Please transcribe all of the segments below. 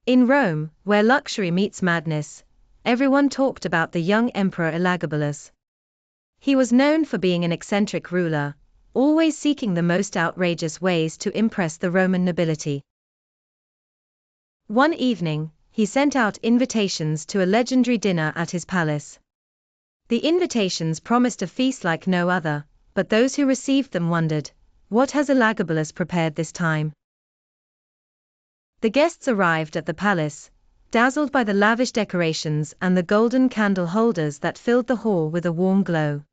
In Rome, where luxury meets madness, everyone talked about the young emperor Elagabalus. He was known for being an eccentric ruler, always seeking the most outrageous ways to impress the Roman nobility. One evening, he sent out invitations to a legendary dinner at his palace. The invitations promised a feast like no other, but those who received them wondered, what has Elagabalus prepared this time? The guests arrived at the palace, dazzled by the lavish decorations and the golden candle holders that filled the hall with a warm glow.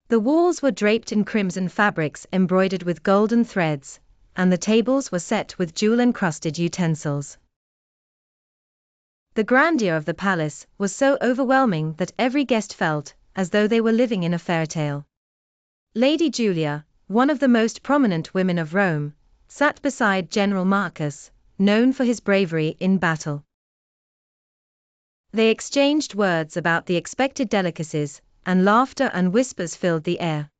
The walls were draped in crimson fabrics embroidered with golden threads, and the tables were set with jewel-encrusted utensils. The grandeur of the palace was so overwhelming that every guest felt as though they were living in a fairy tale. Lady Julia, one of the most prominent women of Rome, sat beside General Marcus, known for his bravery in battle. They exchanged words about the expected delicacies, and laughter and whispers filled the air.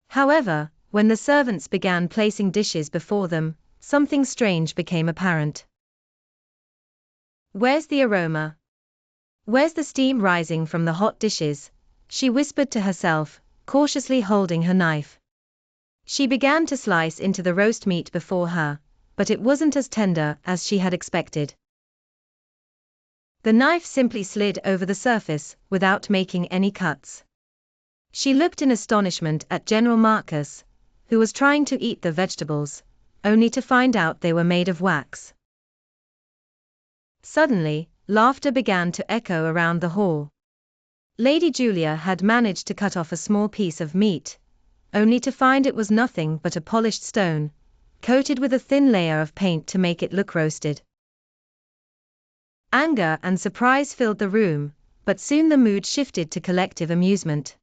However, when the servants began placing dishes before them, something strange became apparent. "Where's the aroma? Where's the steam rising from the hot dishes?" she whispered to herself, cautiously holding her knife. She began to slice into the roast meat before her, but it wasn't as tender as she had expected. The knife simply slid over the surface, without making any cuts. She looked in astonishment at General Marcus, who was trying to eat the vegetables, only to find out they were made of wax. Suddenly, laughter began to echo around the hall. Lady Julia had managed to cut off a small piece of meat, only to find it was nothing but a polished stone, coated with a thin layer of paint to make it look roasted. Anger and surprise filled the room, but soon the mood shifted to collective amusement.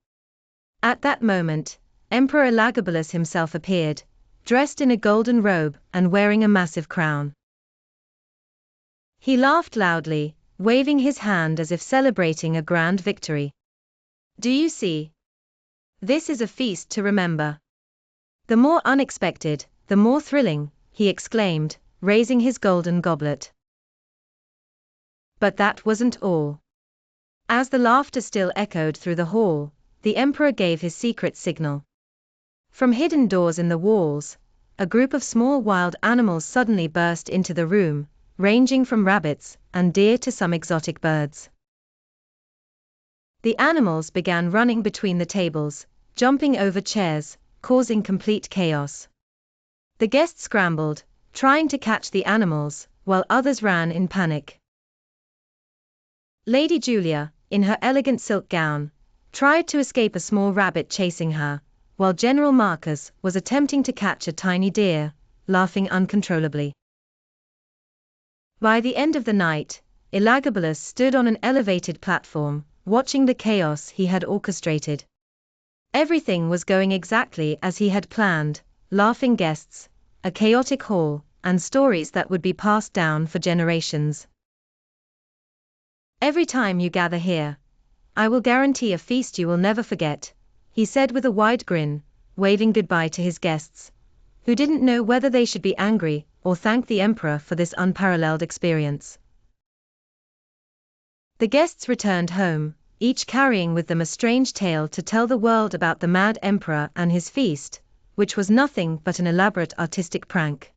At that moment, Emperor Elagabalus himself appeared, dressed in a golden robe and wearing a massive crown. He laughed loudly, waving his hand as if celebrating a grand victory. "Do you see? This is a feast to remember. The more unexpected, the more thrilling," he exclaimed, raising his golden goblet. But that wasn't all. As the laughter still echoed through the hall, the emperor gave his secret signal. From hidden doors in the walls, a group of small wild animals suddenly burst into the room, ranging from rabbits and deer to some exotic birds. The animals began running between the tables, jumping over chairs, causing complete chaos. The guests scrambled, trying to catch the animals, while others ran in panic. Lady Julia, in her elegant silk gown, tried to escape a small rabbit chasing her, while General Marcus was attempting to catch a tiny deer, laughing uncontrollably. By the end of the night, Elagabalus stood on an elevated platform, watching the chaos he had orchestrated. Everything was going exactly as he had planned: laughing guests, a chaotic hall, and stories that would be passed down for generations. "Every time you gather here, I will guarantee a feast you will never forget," he said with a wide grin, waving goodbye to his guests, who didn't know whether they should be angry or thank the emperor for this unparalleled experience. The guests returned home, each carrying with them a strange tale to tell the world about the mad emperor and his feast, which was nothing but an elaborate artistic prank.